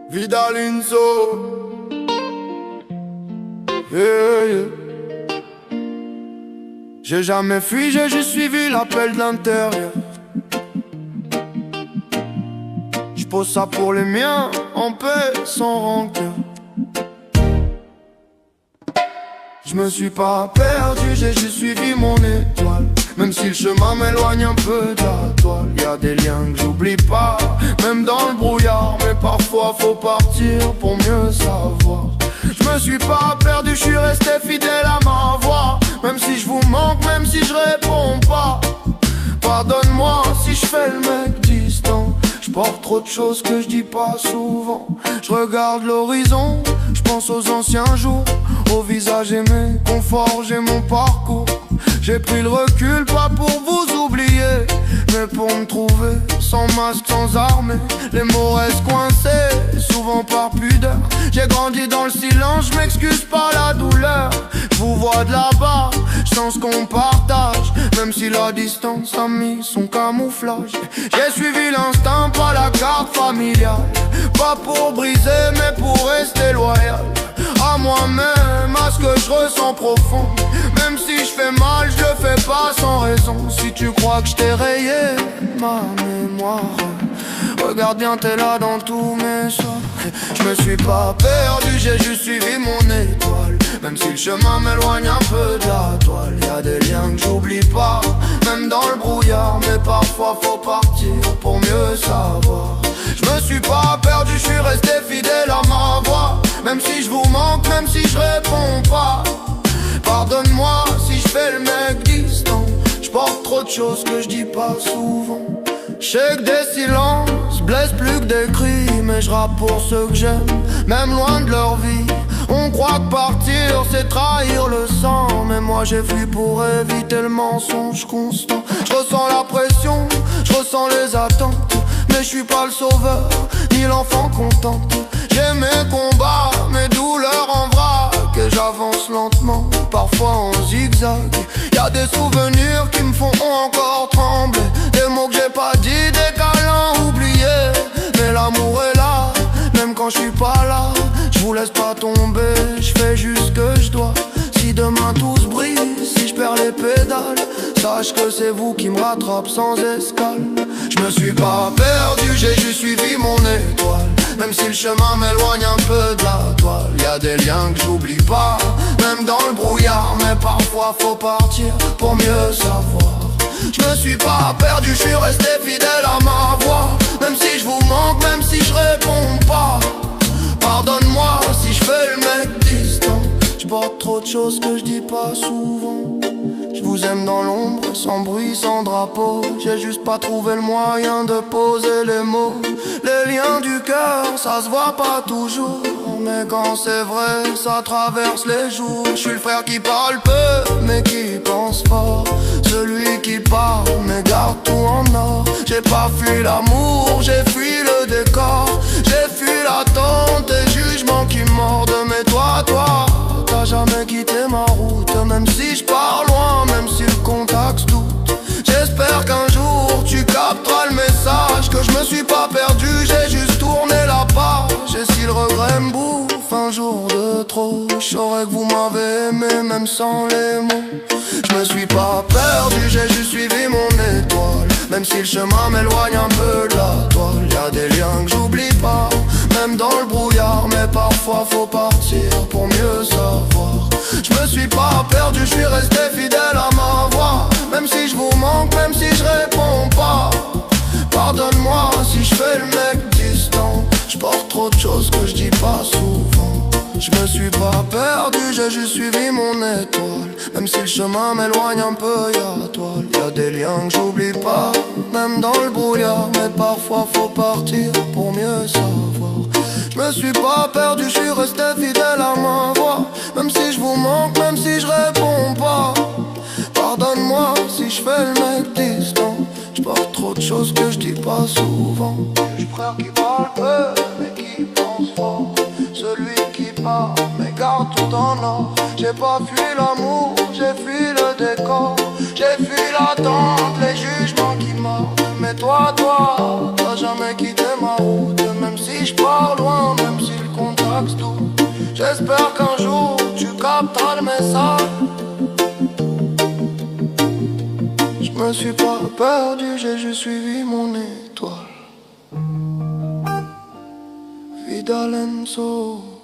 Vidalinzo. Yeah. J'ai jamais fui, j'ai juste suivi l'appel de l'intérieur. J'pose ça pour les miens, en paix, sans rancœur. J'me suis pas perdu, j'ai juste suivi mon étoile. Même si le chemin m'éloigne un peu de la toile, y'a des liens que j'oublie pas, même dans le brouillard. Mais parfois faut partir pour mieux savoir. J'me suis pas perdu, j'suis resté fidèle à ma voix. Même si je vous manque, même si je réponds pas. Pardonne-moi si je fais le mec distant. J'porte trop de choses que je dis pas souvent. Je regarde l'horizon, je pense aux anciens jours, au visage aimé qu'ont forgé mon parcours. J'ai pris le recul, pas pour vous oublier, mais pour me trouver, sans masque, sans armée. Les mots restent coincés, souvent par pudeur. J'ai grandi dans le silence, je m'excuse pas la douleur. Je vous vois de là-bas, je sens ce qu'on partage, même si la distance a mis son camouflage. J'ai suivi l'instinct, pas la carte familiale. Pas pour briser, mais pour rester loyal à moi-même, à ce que je ressens profond. Même si je fais mal, je le fais pas sans raison. Si tu crois que je t'ai rayé ma mémoire, regarde bien, t'es là dans tous mes soirs. Je me suis pas perdu, j'ai juste suivi mon étoile. Même si le chemin m'éloigne un peu de la toile, y'a des liens que j'oublie pas, même dans le brouillard. Mais parfois faut partir pour mieux savoir. Je me suis pas perdu, je suis resté fidèle à ma voix. Même si je vous manque, même si je réponds pas. Pardonne-moi si je fais le mec distant. J'porte trop de choses que je dis pas souvent. J'sais que des silences blessent plus que des cris, mais je rappe pour ceux que j'aime, même loin de leur vie. On croit que partir c'est trahir le sang, mais moi j'ai fui pour éviter le mensonge constant. Je ressens la pression, je ressens les attentes, mais je suis pas le sauveur, ni l'enfant content. J'ai mes combats, mes douleurs en vrac, et j'avance lentement, parfois en zigzag. Y'a des souvenirs qui me font encore trembler, des mots que j'ai pas dit, des câlins oubliés. Mais l'amour est là, même quand je suis pas là. Je vous laisse pas tomber, je fais juste ce que je dois. Si demain tout se brise, si je perds les pédales, sache que c'est vous qui me rattrape sans escale. Je me suis pas perdu, j'ai juste suivi mon étoile. Même si le chemin m'éloigne un peu de la toile, y'a des liens que j'oublie pas, même dans le brouillard. Mais parfois faut partir pour mieux savoir. Je me suis pas perdu, je suis resté fidèle à ma voix. Même si je vous manque, même si je réponds pas. Pardonne-moi si je fais le mec distant. J'porte trop de choses que je dis pas souvent. Je vous aime dans l'ombre, sans bruit, sans drapeau. J'ai juste pas trouvé le moyen de poser les mots. Les liens du cœur, ça se voit pas toujours, mais quand c'est vrai, ça traverse les jours. Je suis le frère qui parle peu, mais qui pense fort. Celui qui parle, mais garde tout en or. J'ai pas fui l'amour, j'ai fui le décor. J'ai fui l'attente et jugements qui mordent. Mais toi, t'as jamais quitté ma route. Même si je pars loin, même si le contact se doute. J'espère qu'un jour tu capteras le message, que je me suis pas perdu, j'ai juste tourné la page. Et si le regret me bouffe un jour de trop, je saurais que vous m'avez aimé même sans les mots. Je me suis pas perdu, j'ai juste suivi mon étoile. Même si le chemin m'éloigne un peu de la toile, y'a des liens que j'oublie pas, même dans le brouillard. Mais parfois faut partir pour mieux savoir. Je me suis pas perdu, je suis resté fidèle à ma voix. Même si je vous manque, même si je réponds pas. Pardonne-moi si je fais le mec distant. J'porte trop de choses que je dis pas souvent. Je me suis pas perdu, j'ai juste suivi mon étoile. Même si le chemin m'éloigne un peu, y'a toile. Y'a des liens que j'oublie pas, même dans le brouillard. Mais parfois faut partir pour mieux savoir. Je me suis pas perdu, je suis resté fidèle à ma voix. Même si je vous manque, même si je réponds pas. Pardonne-moi si je fais le mec distant. J'porte trop de choses que je dis pas souvent. Je suis frère qui parle peu, mais qui pense fort. Celui qui parle, mais garde tout en or. J'ai pas fui l'amour, j'ai fui le décor. J'ai fui l'attente, les jugements qui mordent. Mais toi, t'as jamais quitté texte doux. J'espère qu'un jour tu capteras le message. Je me suis pas perdu, j'ai juste suivi mon étoile. Vida Lenzo.